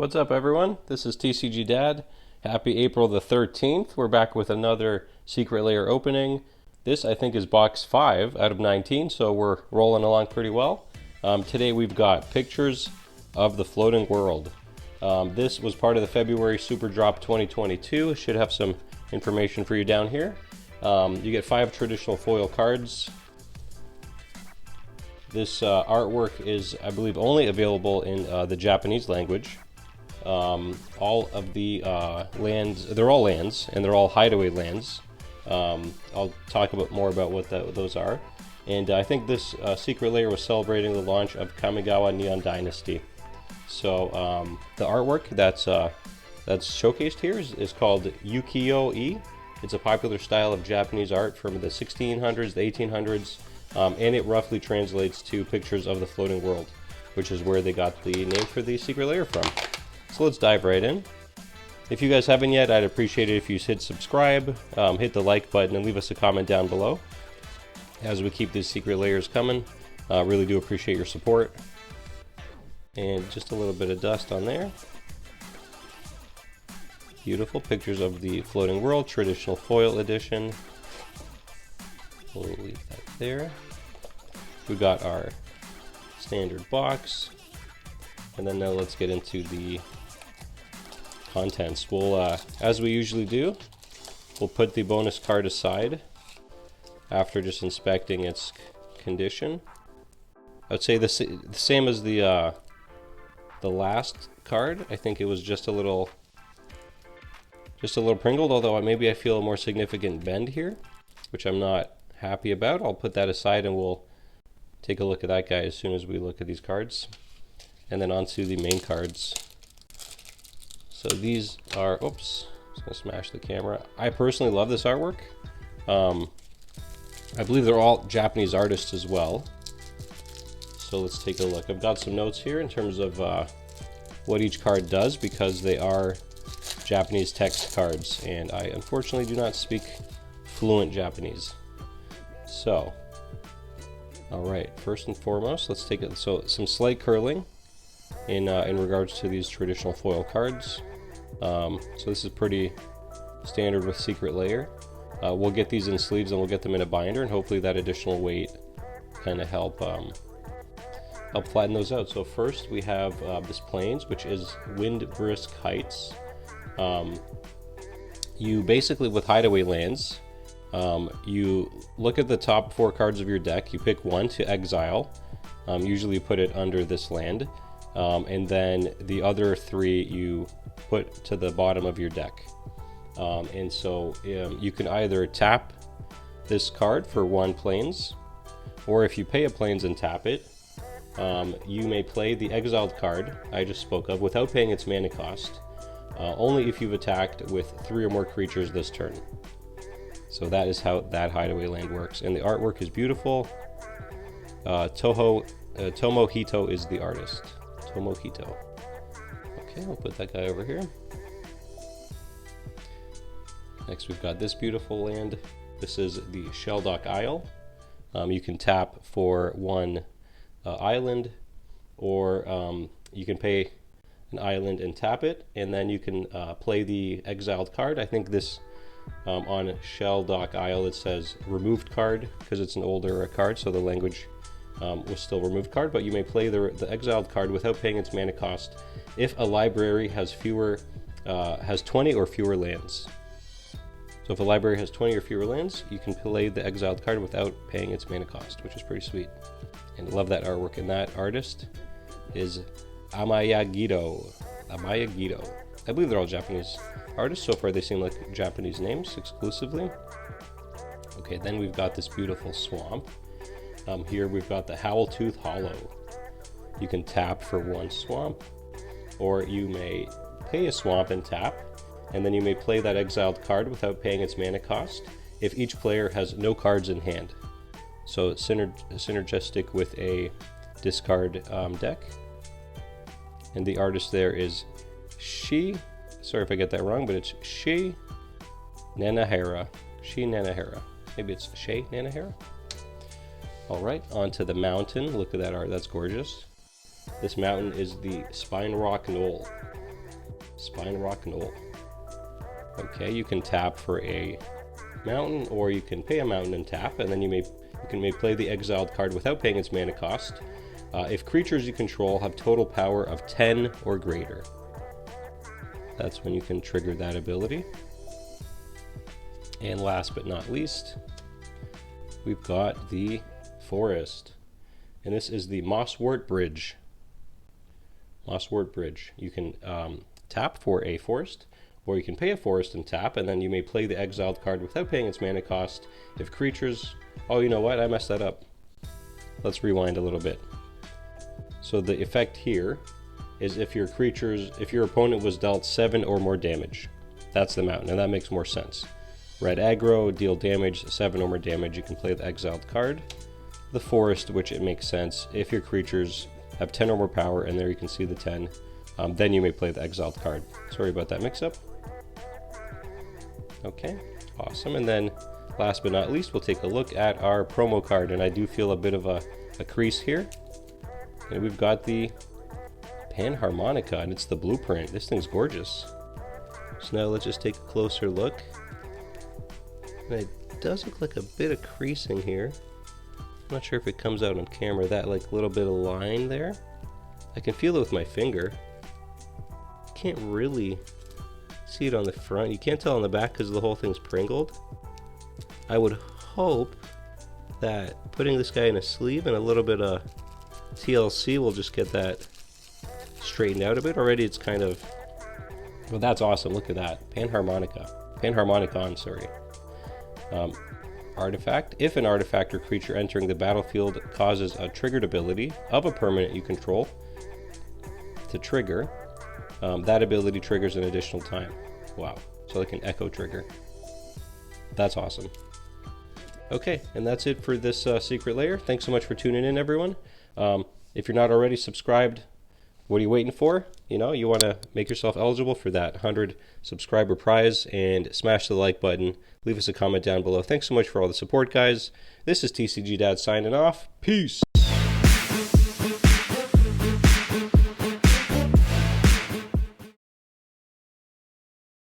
What's up, everyone? This is TCG Dad. Happy April the 13th. We're back with another Secret Lair opening. This, I think, is box 5 out of 19, so we're rolling along pretty well. Today we've got pictures of the floating world. This was part of the February Superdrop 2022. Should have some information for you down here. You get 5 traditional foil cards. This artwork is, I believe, only available in the Japanese language. All of the lands, they're all lands, and they're all hideaway lands. I'll talk more about what those are. And I think this Secret Lair was celebrating the launch of Kamigawa Neon Dynasty. So the artwork that's showcased here is called Ukiyo-e. It's a popular style of Japanese art from the 1600s, the 1800s, and it roughly translates to pictures of the floating world, which is where they got the name for the Secret Lair from. So let's dive right in. If you guys haven't yet, I'd appreciate it if you hit subscribe, hit the like button, and leave us a comment down below. As we keep these Secret Lairs coming, really do appreciate your support. And just a little bit of dust on there. Beautiful pictures of the floating world, traditional foil edition. We'll leave that there. We got our standard box. And then now let's get into the contents. We'll, as we usually do, we'll put the bonus card aside after just inspecting its condition. I would say the same as the last card. I think it was just a little pringled, although maybe I feel a more significant bend here, which I'm not happy about. I'll put that aside and we'll take a look at that guy as soon as we look at these cards. And then onto the main cards. So these are, oops, I was gonna smash the camera. I personally love this artwork. I believe they're all Japanese artists as well. So let's take a look. I've got some notes here in terms of what each card does, because they are Japanese text cards, and I unfortunately do not speak fluent Japanese. So, all right, first and foremost, let's take it. So some slight curling in regards to these traditional foil cards. So this is pretty standard with Secret Lair. We'll get these in sleeves and we'll get them in a binder, and hopefully that additional weight kind of help flatten those out. So first we have this Plains, which is Wind Brisk Heights. You basically, with hideaway lands, you look at the top 4 cards of your deck, you pick one to exile, usually you put it under this land, and then the other 3 you put to the bottom of your deck. And so you can either tap this card for 1 Plains, or if you pay a Plains and tap it, you may play the exiled card I just spoke of without paying its mana cost, only if you've attacked with 3 or more creatures this turn. So that is how that hideaway land works, and the artwork is beautiful. Tomohito is the artist. Tomohito. Okay, I'll put that guy over here. Next we've got this beautiful land. This is the Shelldock Isle. You can tap for 1 island, or you can pay an island and tap it, and then you can play the exiled card. I think this on Shelldock Isle it says removed card because it's an older card, so the language was still removed card, but you may play the exiled card without paying its mana cost if a library has 20 or fewer lands. So if a library has 20 or fewer lands, you can play the exiled card without paying its mana cost, which is pretty sweet. And I love that artwork, and that artist is Amayagito. I believe they're all Japanese artists. So far they seem like Japanese names exclusively. Okay, then we've got this beautiful swamp. Here we've got the Howltooth Hollow. You can tap for 1 swamp, or you may pay a swamp and tap, and then you may play that exiled card without paying its mana cost if each player has no cards in hand. So it's synergistic with a discard deck. And the artist there is sorry if I get that wrong, but it's Shi Nanahara. Maybe it's Shay Nanahara. All right, onto the mountain. Look at that art, that's gorgeous. This mountain is the Spine Rock Knoll. Spine Rock Knoll. Okay, you can tap for a mountain, or you can pay a mountain and tap, and then you may play the exiled card without paying its mana cost. If creatures you control have total power of 10 or greater. That's when you can trigger that ability. And last but not least, we've got the Forest. And this is the Mosswort Bridge. Mosswort Bridge. You can tap for a forest, or you can pay a forest and tap, and then you may play the exiled card without paying its mana cost. If creatures... Oh, you know what? I messed that up. Let's rewind a little bit. So the effect here is if your opponent was dealt 7 or more damage. That's the mountain, and that makes more sense. Red aggro, deal damage, 7 or more damage, you can play the exiled card. The forest, which it makes sense, if your creatures have 10 or more power, and there you can see the 10, then you may play the exiled card. Sorry about that mix-up. Okay, awesome. And then last but not least, we'll take a look at our promo card, and I do feel a bit of a crease here. And we've got the Panharmonica, and it's the blueprint. This thing's gorgeous. So now let's just take a closer look. And it does look like a bit of creasing here. I'm not sure if it comes out on camera, that like little bit of line there. I can feel it with my finger. Can't really see it on the front. You can't tell on the back because the whole thing's pringled. I would hope that putting this guy in a sleeve and a little bit of TLC will just get that straightened out a bit. Already it's kind of... Well, that's awesome. Look at that. Panharmonicon, sorry. Artifact. If an artifact or creature entering the battlefield causes a triggered ability of a permanent you control to trigger, that ability triggers an additional time. Wow. So like an echo trigger. That's awesome. Okay, and that's it for this Secret Lair. Thanks so much for tuning in, everyone. If you're not already subscribed, what are you waiting for? You know, you want to make yourself eligible for that 100 subscriber prize, and smash the like button. Leave us a comment down below. Thanks so much for all the support, guys. This is TCG Dad signing off. Peace.